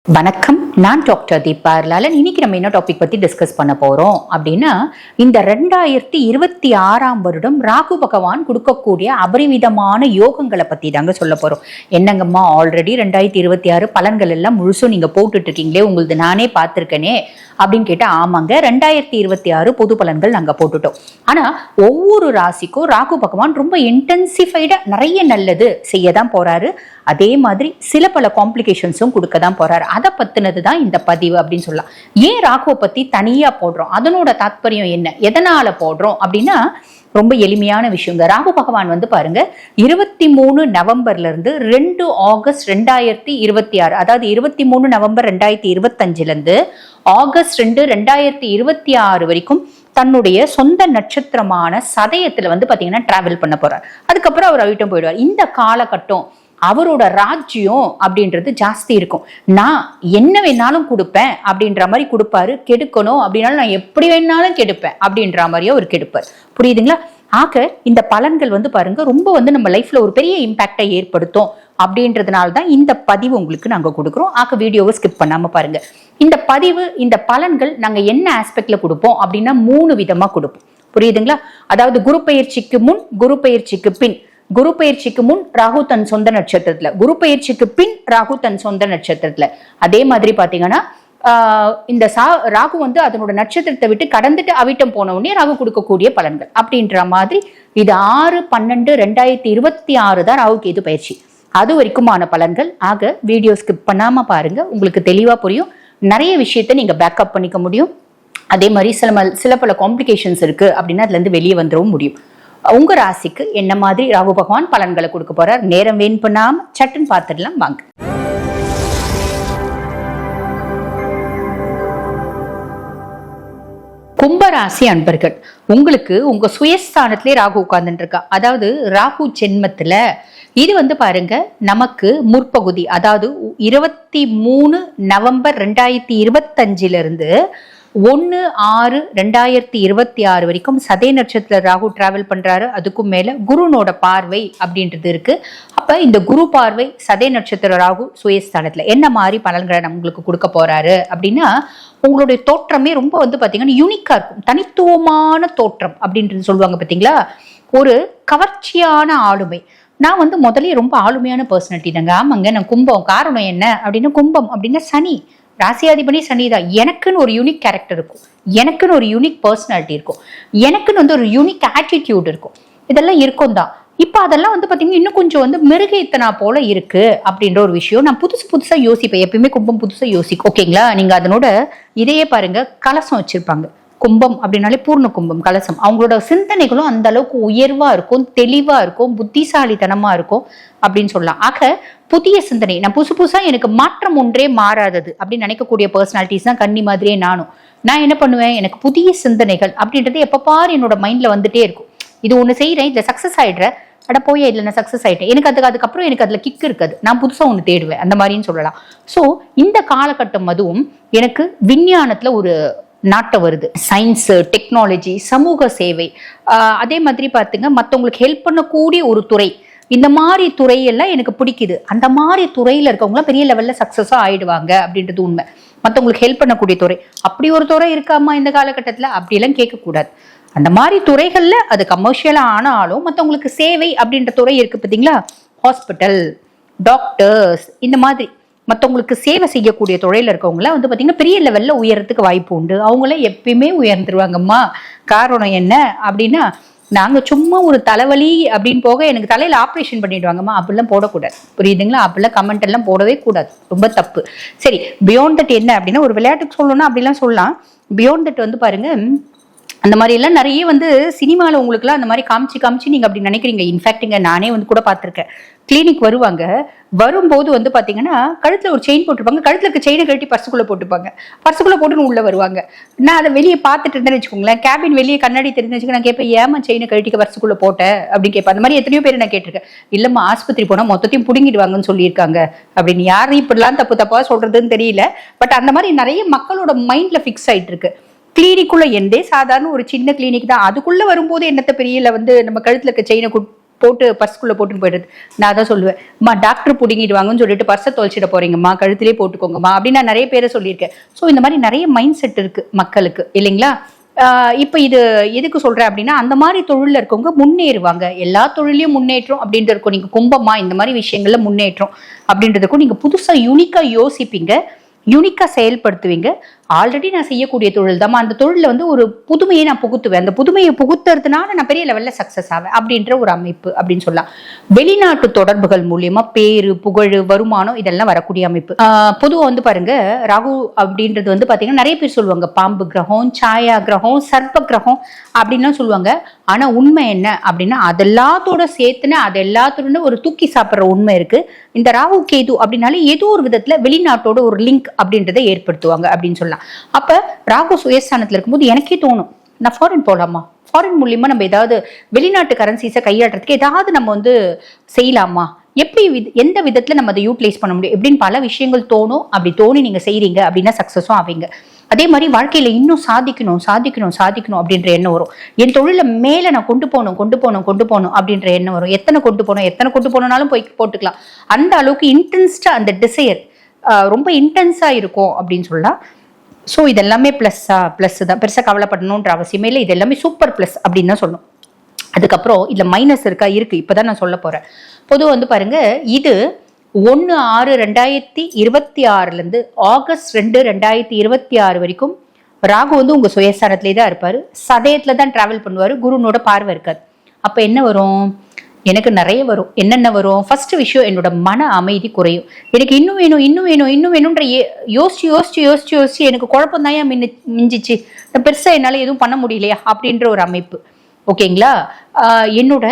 வணக்கம், நான் டாக்டர் தீபா லாலன். இன்னைக்கு நம்ம என்ன டாபிக் பத்தி டிஸ்கஸ் பண்ண போறோம் அப்படின்னா, இந்த 2026 வருடம் ராகு பகவான் கொடுக்கக்கூடிய அபரிவிதமான யோகங்களை பத்தி தாங்க சொல்ல போறோம். என்னங்கம்மா, ஆல்ரெடி 2026 பலன்கள் எல்லாம் முழுசும் நீங்க போட்டுட்டு இருக்கீங்களே, உங்களுக்கு நானே பார்த்திருக்கேனே அப்படின்னு கேட்டா, ஆமாங்க, 2026 பொது பலன்கள் நாங்க போட்டுட்டோம். ஆனா ஒவ்வொரு ராசிக்கும் ராகு பகவான் ரொம்ப இன்டென்சிஃபைடா நிறைய நல்லது செய்யதான் போறாரு. அதே மாதிரி சில பல காம்ப்ளிகேஷன்ஸும் கொடுக்க தான் போறாரு. அதை பத்தினது தான் இந்த பதிவு அப்படின்னு சொல்லலாம். ஏன் ராகுவை பத்தி தனியா போடுறோம், அதனோட தாத்பரியம் என்ன, எதனால போடுறோம் அப்படின்னா, ரொம்ப எளிமையான விஷயங்க. ராகு பகவான் வந்து பாருங்க, 23 நவம்பர்ல இருந்து 2 ஆகஸ்ட் 2026, அதாவது 23 நவம்பர் 2025 இருந்து ஆகஸ்ட் 2, 2026 வரைக்கும் தன்னுடைய சொந்த நட்சத்திரமான சதயத்துல வந்து பாத்தீங்கன்னா டிராவல் பண்ண போறார். அதுக்கப்புறம் அவர் அவிட்டம் போயிடுவார். இந்த காலகட்டம் அவரோட ராஜ்யம் அப்படின்றது ஜாஸ்தி இருக்கும். நான் என்ன வேணாலும் கொடுப்பேன் அப்படின்ற மாதிரி கொடுப்பாரு. கெடுக்கணும் அப்படின்னாலும் நான் எப்படி வேணாலும் கெடுப்பேன் அப்படின்ற மாதிரியே அவர் கெடுப்பார். புரியுதுங்களா? ஆக இந்த பலன்கள் வந்து பாருங்க, ரொம்ப வந்து நம்ம லைஃப்ல ஒரு பெரிய இம்பாக்டை ஏற்படுத்தும். அப்படின்றதுனால தான் இந்த பதிவு உங்களுக்கு நாங்க கொடுக்குறோம். ஆக வீடியோவை ஸ்கிப் பண்ணாம பாருங்க. இந்த பதிவு, இந்த பலன்கள் நாங்க என்ன ஆஸ்பெக்ட்ல கொடுப்போம் அப்படின்னா 3 விதமா கொடுப்போம். புரியுதுங்களா? அதாவது குரு பெயர்ச்சிக்கு முன், குரு பெயர்ச்சிக்கு பின். குரு பயிற்சிக்கு முன் ராகு தன் சொந்த நட்சத்திரத்துல, குரு பயிற்சிக்கு பின் ராகு தன் சொந்த நட்சத்திரத்துல. அதே மாதிரி பாத்தீங்கன்னா இந்த ராகு வந்து அதனோட நட்சத்திரத்தை விட்டு கடந்துட்டு அவிட்டம் போன உடனே ராகு கொடுக்கக்கூடிய பலன்கள் அப்படின்ற மாதிரி. இது 6/12/2026 தான் ராகு கேது பயிற்சி. அது வரைக்குமான பலன்கள். ஆக வீடியோ ஸ்கிப் பண்ணாம பாருங்க, உங்களுக்கு தெளிவா புரியும். நிறைய விஷயத்த நீங்க பேக்கப் பண்ணிக்க முடியும். அதே மாதிரி சில பல காம்ப்ளிகேஷன்ஸ் இருக்கு அப்படின்னா அதுல இருந்து வெளியே வந்துடவும் முடியும். உங்க ராசிக்கு என்ன மாதிரி ராகு பகவான் பலன்களை கொடுக்க போறார், நேரம் வீண் பண்ணாம சட்டுன்னு பார்த்துடலாம் வாங்க. கும்பராசி அன்பர்கள், உங்களுக்கு உங்க சுயஸ்தானத்திலே ராகு உட்கார்ந்துட்டு இருக்கா. அதாவது ராகு ஜென்மத்துல இது வந்து பாருங்க, நமக்கு முற்பகுதி, அதாவது 23 நவம்பர் 2025 இருந்து 1/6/2026 வரைக்கும் சதய நட்சத்திர ராகு டிராவல் பண்றாரு. அதுக்கும் மேல குருனோட பார்வை அப்படின்றது இருக்கு. அப்ப இந்த குரு பார்வை சதய நட்சத்திர ராகு சுயஸ்தானத்துல என்ன மாதிரி பலன்களை நம்மளுக்கு கொடுக்க போறாரு அப்படின்னா, உங்களுடைய தோற்றமே ரொம்ப வந்து பாத்தீங்கன்னா யூனிக்கா இருக்கும். தனித்துவமான தோற்றம் அப்படின்றது சொல்லுவாங்க பாத்தீங்களா. ஒரு கவர்ச்சியான ஆளுமை. நான் வந்து முதலே ரொம்ப ஆளுமையான பர்சனாலிட்டி தாங்க. ஆமாங்க, நான் கும்பம். காரணம் என்ன அப்படின்னா, கும்பம் அப்படின்னா சனி, ராசியாதிபதி சனிதான். எனக்குன்னு ஒரு யூனிக் கேரக்டர் இருக்கும், எனக்குன்னு ஒரு யூனிக் பர்சனாலிட்டி இருக்கும், எனக்குன்னு வந்து ஒரு யூனிக் ஆட்டிடியூட் இருக்கும். இதெல்லாம் இருக்கும் தான். இப்ப அதெல்லாம் வந்து பாத்தீங்கன்னா இன்னும் கொஞ்சம் வந்து மிருகத்தனா போல இருக்கு அப்படின்ற ஒரு விஷயம். நான் புதுசா யோசிப்பேன். எப்பயுமே கும்பம் புதுசா யோசிக்கும். ஓகேங்களா? நீங்க அதனோட இதையே பாருங்க, கலசம் வச்சிருப்பாங்க. கும்பம் அப்படின்னாலே பூர்ண கும்பம், கலசம். அவங்களோட சிந்தனைகளும் அந்த அளவுக்கு உயர்வா இருக்கும், தெளிவா இருக்கும், புத்திசாலித்தனமா இருக்கும் அப்படின்னு சொல்லலாம். ஆக புதிய சிந்தனை, நான் புதுசா எனக்கு மாற்றம் ஒன்றே மாறாதது அப்படின்னு நினைக்கக்கூடிய பர்சனாலிட்டிஸ் தான் கன்னி மாதிரியே நானும். நான் என்ன பண்ணுவேன், எனக்கு புதிய சிந்தனைகள் அப்படின்றது எப்ப பாரு என்னோட மைண்ட்ல வந்துட்டே இருக்கும். இது ஒண்ணு செய்யறேன், இதுல சக்சஸ் ஆயிடுறேன், அட போய் இதுல நான் சக்சஸ் ஆயிட்டேன், எனக்கு அதுக்கப்புறம் எனக்கு அதுல கிக் இருக்காது, நான் புதுசா ஒண்ணு தேடுவேன், அந்த மாதிரின்னு சொல்லலாம். சோ இந்த காலகட்டம் அதுவும் எனக்கு விஞ்ஞானத்துல ஒரு நாட்டம் வருது. சயின்ஸ், டெக்னாலஜி, சமூக சேவை, அதே மாதிரி பாத்தீங்க மத்தவங்களுக்கு ஹெல்ப் பண்ணக்கூடிய ஒரு துறை, இந்த மாதிரி துறையெல்லாம் எனக்கு பிடிக்குது. அந்த மாதிரி துறையில இருக்கவங்களாம் பெரிய லெவல்ல சக்சஸா ஆயிடுவாங்க அப்படின்றது உண்மை. மத்தவங்களுக்கு ஹெல்ப் பண்ணக்கூடிய துறை, அப்படி ஒரு துறை இருக்காமா இந்த காலகட்டத்துல அப்படியெல்லாம் கேட்கக்கூடாது. அந்த மாதிரி துறைகள்ல அது கமர்ஷியலா ஆனாலும் மத்தவங்களுக்கு சேவை அப்படின்ற துறை இருக்கு பார்த்தீங்களா. ஹாஸ்பிட்டல், டாக்டர்ஸ், இந்த மாதிரி மற்றவங்களுக்கு சேவை செய்யக்கூடிய துறையில இருக்கவங்கள வந்து பாத்தீங்கன்னா பெரிய லெவல்ல உயரத்துக்கு வாய்ப்பு உண்டு. அவங்களே எப்பயுமே உயர்ந்துருவாங்கம்மா. காரணம் என்ன அப்படின்னா, நாங்க சும்மா ஒரு தலைவலி அப்படின்னு போக எனக்கு தலையில ஆப்ரேஷன் பண்ணிடுவாங்கம்மா அப்படிலாம் போடக்கூடாது. புரியுதுங்களா? அப்படிலாம் கமெண்ட் எல்லாம் போடவே கூடாது, ரொம்ப தப்பு. சரி, பியாண்ட் தட் என்ன அப்படின்னா, ஒரு விளையாட்டுக்கு சொல்லணும்னா அப்படிலாம் சொல்லலாம். பியாண்ட் தட் வந்து பாருங்க, அந்த மாதிரி எல்லாம் நிறைய வந்து சினிமாவில் உங்களுக்குலாம் அந்த மாதிரி காமிச்சு நீங்க அப்படி நினைக்கிறீங்க. இன்ஃபேக்ட் இங்க நானே வந்து கூட பார்த்துருக்கேன். கிளினிக் வருவாங்க, வரும்போது வந்து பாத்தீங்கன்னா கழுத்துல ஒரு செயின் போட்டிருப்பாங்க, கழுத்துல இருக்க செயினை கழட்டி பர்சுக்குள்ள போட்டுப்பாங்க, பர்சுக்குள்ள போட்டுன்னு உள்ள வருவாங்க. நான் அதை வெளியே பார்த்துட்டு இருந்தேன்னு வச்சுக்கோங்களேன், கேபின் வெளியே கண்ணாடி தெரிஞ்சு வச்சுக்க, நான் கேட்பேன், ஏமா செயினை கழட்டிக்க பர்சுக்குள்ள போட்ட அப்படின்னு கேட்பேன். அந்த மாதிரி எத்தனையோ பேர் நான் கேட்டிருக்கேன். இல்லம்மா, ஆஸ்பத்திரி போனா மொத்தத்தையும் புடுங்கிடுவாங்கன்னு சொல்லியிருக்காங்க அப்படின்னு. யாரும் இப்படிலாம் தப்பா சொல்றதுன்னு தெரியல. பட் அந்த மாதிரி நிறைய மக்களோட மைண்ட்ல ஃபிக்ஸ் ஆயிட்டு இருக்கு. கிளினிக்குள்ள எந்தே சாதாரண ஒரு சின்ன கிளினிக் தான், அதுக்குள்ள வரும்போது என்னத்த பெரியல வந்து நம்ம கழுத்துல இருக்க செயினை போட்டு பர்ஸ்குள்ள போட்டு போயிடுறது. நான் அதான் சொல்லுவேன், டாக்டர் பிடிங்கிடுவாங்கன்னு சொல்லிட்டு பர்ஸை தொலைச்சிட போறீங்கம்மா, கழுத்திலே போட்டுக்கோங்கம்மா அப்படின்னு நான் நிறைய பேரை சொல்லியிருக்கேன். ஸோ இந்த மாதிரி நிறைய மைண்ட் செட் இருக்கு மக்களுக்கு இல்லைங்களா. இப்ப இது எதுக்கு சொல்றேன் அப்படின்னா, அந்த மாதிரி தொழில இருக்கவங்க முன்னேறுவாங்க. எல்லா தொழிலையும் முன்னேற்றம் அப்படின்ட்டு இருக்கும். நீங்க கும்பமா இந்த மாதிரி விஷயங்கள்ல முன்னேற்றம் அப்படின்றதுக்கும் நீங்க புதுசா யூனிக்கா யோசிப்பீங்க, யூனிக்கா செயல்படுத்துவீங்க. ஆல்ரெடி நான் செய்யக்கூடிய தொழில் தான், அந்த தொழில வந்து ஒரு புதுமையை நான் புகுத்துவேன், அந்த புதுமையை புகுத்துறதுனால நான் பெரிய லெவல்ல சக்சஸ் ஆவேன் அப்படின்ற ஒரு அமைப்பு அப்படின்னு சொல்லலாம். வெளிநாட்டு தொடர்புகள் மூலியமா பேரு, புகழ், வருமானம் இதெல்லாம் வரக்கூடிய அமைப்பு. பொதுவாக வந்து பாருங்க, ராகு அப்படின்றது வந்து பாத்தீங்கன்னா நிறைய பேர் சொல்லுவாங்க பாம்பு கிரகம், சாயா கிரகம், சர்ப்ப கிரகம் அப்படின்லாம் சொல்லுவாங்க. ஆனா உண்மை என்ன அப்படின்னா, அதெல்லாத்தோட சேர்த்துன்னு அது எல்லாத்தோட ஒரு தூக்கி சாப்பிட்ற உண்மை இருக்கு. இந்த ராகு கேது அப்படின்னாலே ஏதோ ஒரு விதத்துல வெளிநாட்டோட ஒரு லிங்க் அப்படின்றத ஏற்படுத்துவாங்க அப்படின்னு சொல்லலாம். அப்ப ராகு சுயஸ்தானத்துல இருக்கும்போது எனக்கே தோணும், நான் ஃபாரின் போலாமா, ஃபாரின் மூலியமா நம்ம ஏதாவது வெளிநாட்டு கரன்சிஸை கையாடுறதுக்கு ஏதாவது நம்ம வந்து செய்யலாமா, எப்படி எந்த விதத்துல நம்ம அதை யூட்டிலைஸ் பண்ண முடியும் எப்படின்னு பல விஷயங்கள் தோணும். அப்படி தோணி நீங்க செய்றீங்க அப்படின்னா சக்சஸும் ஆவீங்க. அதே மாதிரி வாழ்க்கையில இன்னும் சாதிக்கணும் சாதிக்கணும் சாதிக்கணும் அப்படின்ற எண்ணம் வரும். என் தொழில மேல நான் கொண்டு போகணும் அப்படின்ற எண்ணம் வரும். எத்தனை கொண்டு போனாலும் போய் போட்டுக்கலாம். அந்த அளவுக்கு இன்டென்ஸ்டா அந்த டிசையர் ரொம்ப இன்டென்ஸா இருக்கும் அப்படின்னு சொல்லலாம். ஸோ இது எல்லாமே பிளஸ் தான், பெருசாக கவலைப்படணுன்ற அவசியமே இல்லை. இது எல்லாமே சூப்பர் பிளஸ் அப்படின்னு தான் சொல்லணும். அதுக்கப்புறம் இதுல மைனஸ் இருக்கு, இப்பதான் நான் சொல்ல போறேன். பொதுவாக வந்து பாருங்க, இது 1/6/2026 ஆகஸ்ட் 2/2026 வரைக்கும் ராகு வந்து உங்க சுயஸ்தானத்திலே தான் இருப்பாரு. சதயத்துல தான் டிராவல் பண்ணுவாரு. குருனோட பார்வை இருக்காது. அப்ப என்ன வரும், எனக்கு நிறைய வரும். என்னென்ன வரும்? ஃபர்ஸ்ட் விஷயம், என்னோட மன அமைதி குறையும். எனக்கு இன்னும் வேணும்ன்ற யோசிச்சு எனக்கு குழப்பம் தான் மிஞ்சிச்சு, பெருசா என்னால எதுவும் பண்ண முடியலையா அப்படின்ற ஒரு அமைப்பு. ஓகேங்களா. என்னோட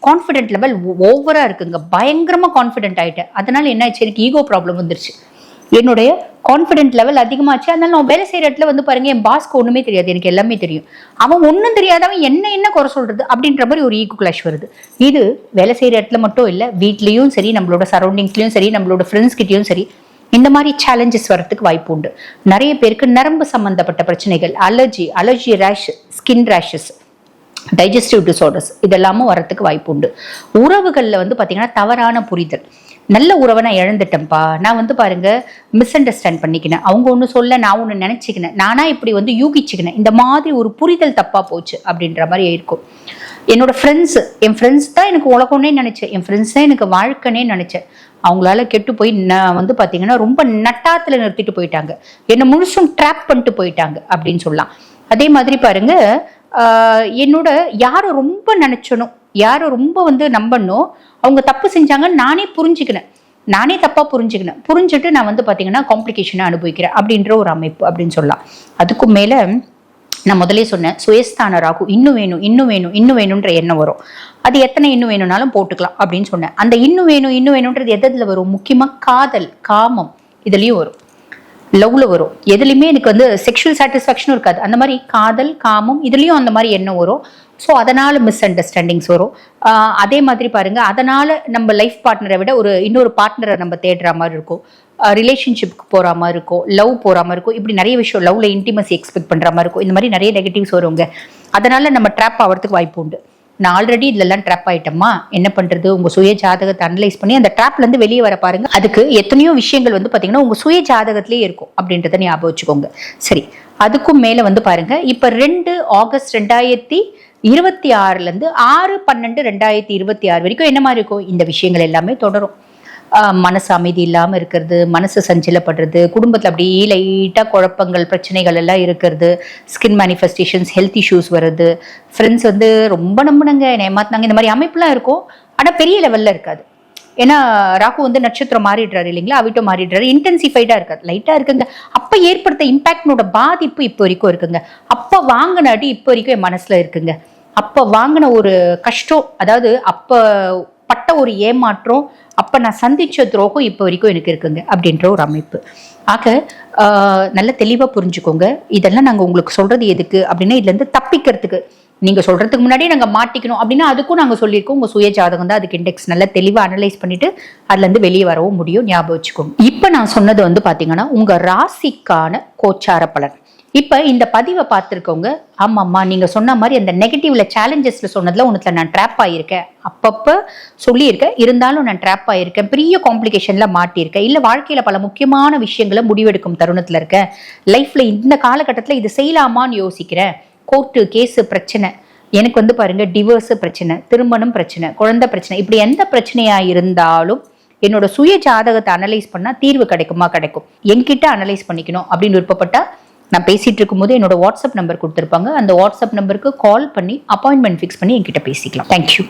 கான்ஃபிடென்ட் லெவல் ஓவரா இருக்குங்க, பயங்கரமா கான்ஃபிடென்ட் ஆயிட்டேன். அதனால என்ன ஆச்சு, எனக்கு ஈகோ ப்ராப்ளம் வந்துருச்சு. என்னுடைய கான்ஃபிடென்ட் லெவல் அதிகமாச்சு. அதனால நான் வேலை செய்யற இடத்துல வந்து பாருங்க, என் பாஸ்க்கு ஒண்ணுமே தெரியாது, எனக்கு எல்லாமே தெரியும். அவன் ஒன்றும் தெரியாதவன் என்ன குறை சொல்றது அப்படின்ற மாதிரி ஒரு ஈகோ கிளாஷ் வருது. இது வேலை செய்யற இடத்துல மட்டும் இல்லை, வீட்லயும் சரி, நம்மளோட சரௌண்டிங்ஸ்லயும் சரி, நம்மளோட ஃப்ரெண்ட்ஸ் கிட்டயும் சரி, இந்த மாதிரி சேலஞ்சஸ் வரதுக்கு வாய்ப்பு உண்டு. நிறைய பேருக்கு நரம்பு சம்பந்தப்பட்ட பிரச்சனைகள், allergy rash, skin rashes, digestive disorders இதெல்லாமும் வரத்துக்கு வாய்ப்பு உண்டு. உறவுகள்ல வந்து பாத்தீங்கன்னா தவறான புரிதல், நல்ல உறவை நான் இழந்துட்டேன்ப்பா, நான் வந்து பாருங்க மிஸ் அண்டர்ஸ்டாண்ட் பண்ணிக்கினேன், அவங்க ஒன்று சொல்ல நான் ஒன்று நினைச்சுக்கினேன், நானா இப்படி வந்து யூகிச்சுக்கினேன், இந்த மாதிரி ஒரு புரிதல் தப்பா போச்சு அப்படின்ற மாதிரி இருக்கும். என்னோட என் ஃப்ரெண்ட்ஸ் தான் எனக்கு உலகம்னே நினைச்சேன், என் ஃப்ரெண்ட்ஸ் தான் எனக்கு வாழ்க்கைனே நினைச்சேன். அவங்களால கெட்டு போய் நான் வந்து பாத்தீங்கன்னா ரொம்ப நட்டாத்துல நிறுத்திட்டு போயிட்டாங்க, என்னை முழுசும் ட்ராப் பண்ணிட்டு போயிட்டாங்க அப்படின்னு சொல்லலாம். அதே மாதிரி பாருங்க, என்னோட யாரை ரொம்ப நினைச்சனும், யாரை ரொம்ப வந்து நம்பணும், அவங்க தப்பு செஞ்சாங்க நானே தப்பா புரிஞ்சுட்டு நான் வந்து பாத்தீங்கன்னா காம்ப்ளிகேஷனை அனுபவிக்கிறேன் அப்படின்ற ஒரு அமைப்பு அப்படின்னு சொல்லலாம். அதுக்கும் மேல நான் முதலே சொன்னேன், சுயஸ்தான ராகு இன்னும் வேணும்ன்ற எண்ணம் வரும். அது எத்தனை இன்னும் வேணும்னாலும் போட்டுக்கலாம் அப்படின்னு சொன்னேன். அந்த இன்னும் வேணும்ன்றது எதுல வரும், முக்கியமா காதல், காமம் இதுலயும் வரும், லவ்ல வரும். எதுலையுமே எனக்கு வந்து செக்ஷுவல் சாட்டிஸ்ஃபேக்ஷனும் இருக்காது. அந்த மாதிரி காதல், காமம் இதுலயும் அந்த மாதிரி எண்ணம் வரும். ஸோ அதனால மிஸ் அண்டர்ஸ்டாண்டிங்ஸ் வரும். அதே மாதிரி பாருங்க, அதனால நம்ம லைஃப் பார்ட்னரை விட இன்னொரு பார்ட்னரை நம்ம தேடுற மாதிரி இருக்கும், ரிலேஷன்ஷிப்க்கு போற மாதிரி இருக்கும், லவ் போற மாதிரி இருக்கும். இப்படி நிறைய விஷயம், லவ்ல இன்டிமசி எக்ஸ்பெக்ட் பண்ற மாதிரி இருக்கும். இந்த மாதிரி நிறைய நெகட்டிவ்ஸ் வருங்க. அதனால நம்ம ட்ராப் ஆகிறதுக்கு வாய்ப்பு உண்டு. நான் ஆல்ரெடி இதுலலாம் ட்ராப் ஆயிட்டோமா, என்ன பண்றது, உங்க சுய ஜாதகத்தை அனலைஸ் பண்ணி அந்த ட்ராப்ல இருந்து வெளியே வர பாருங்க. அதுக்கு எத்தனையோ விஷயங்கள் வந்து பாத்தீங்கன்னா உங்க சுய ஜாதகத்திலேயே இருக்கும் அப்படின்றத ஞாபகம் வச்சுக்கோங்க. சரி, அதுக்கும் மேல வந்து பாருங்க, இப்ப 2 ஆகஸ்ட் 2026 6/12/2026 வரைக்கும் என்ன மாதிரி இருக்கும், இந்த விஷயங்கள் எல்லாமே தொடரும். மனசு அமைதி இல்லாமல் இருக்கிறது, மனசு சஞ்சலப்படுறது, குடும்பத்தில் அப்படியே லைட்டாக குழப்பங்கள், பிரச்சனைகள் எல்லாம் இருக்கிறது, ஸ்கின் மேனிஃபெஸ்டேஷன்ஸ், ஹெல்த் இஷ்யூஸ் வருது, ஃப்ரெண்ட்ஸ் வந்து ரொம்ப நம்பினாங்க, ஏமாத்தினாங்க, இந்த மாதிரி அமைப்புலாம் இருக்கும். ஆனால் பெரிய லெவலில் இருக்காது. ஏன்னா ராகு வந்து நட்சத்திரம் மாறிடுறாரு இல்லைங்களா, அவிட்டம் மாறிடுறாரு, இன்டென்சிஃபைடா இருக்காது, லைட்டா இருக்குங்க. அப்ப ஏற்படுத்த இம்பாக்டோட பாதிப்பு இப்போ வரைக்கும் இருக்குங்க. அப்ப வாங்கின அடி இப்போ வரைக்கும் என் மனசுல இருக்குங்க. அப்ப வாங்கின ஒரு கஷ்டம், அதாவது அப்ப பட்ட ஒரு ஏமாற்றம், அப்ப நான் சந்திச்ச துரோகம் இப்போ வரைக்கும் எனக்கு இருக்குங்க அப்படின்ற ஒரு அமைப்பு. ஆக நல்ல தெளிவா புரிஞ்சுக்கோங்க. இதெல்லாம் நாங்க உங்களுக்கு சொல்றது எதுக்கு அப்படின்னா, இதுல இருந்து தப்பிக்கிறதுக்கு. நீங்க சொல்றதுக்கு முன்னாடியே நாங்க மாட்டிக்கணும் அப்படின்னா அதுக்கும் நாங்க சொல்லியிருக்கோம். உங்க சுய ஜாதகம் தான் அதுக்கு இண்டெக்ஸ். நல்லா தெளிவா அனலைஸ் பண்ணிட்டு அதுல இருந்து வெளியே வரவும் முடியும், ஞாபகம் வச்சுக்கோங்க. இப்ப நான் சொன்னது வந்து பாத்தீங்கன்னா உங்க ராசிக்கான கோச்சார பலன். இப்ப இந்த பதிவை பார்த்திருக்கவங்க, ஆமாம்மா நீங்க சொன்ன மாதிரி அந்த நெகட்டிவ்ல சேலஞ்சஸ்ல சொன்னதுல உனத்துல நான் ட்ராப் ஆயிருக்கேன், அப்பப்ப சொல்லியிருக்கேன், இருந்தாலும் நான் ட்ராப் ஆயிருக்கேன், பெரிய காம்ப்ளிகேஷன்ல மாட்டியிருக்கேன், இல்ல வாழ்க்கையில பல முக்கியமான விஷயங்களை முடிவெடுக்கும் தருணத்துல இருக்கேன், லைஃப்ல இந்த காலகட்டத்துல இது செய்யலாமான்னு யோசிக்கிறேன், கோர்ட்டு கேஸ் பிரச்சனை, எனக்கு பாருங்க டிவோர்ஸ் பிரச்சனை, திருமணம் பிரச்சனை, குழந்தை பிரச்சனை, இப்படி எந்த பிரச்சனையா இருந்தாலும் என்னோட சுய ஜாதகத்தை அனலைஸ் பண்ணா தீர்வு கிடைக்கும். என்கிட்ட அனலைஸ் பண்ணிக்கணும் அப்படின்னு விருப்பப்பட்டா நான் பேசிட்டு இருக்கும்போது என்னோட வாட்ஸ்அப் நம்பர் கொடுத்துருப்பாங்க, அந்த வாட்ஸ்அப் நம்பருக்கு கால் பண்ணி அப்பாயின்மெண்ட் ஃபிக்ஸ் பண்ணி என்கிட்ட பேசிக்கலாம். தேங்க்யூ.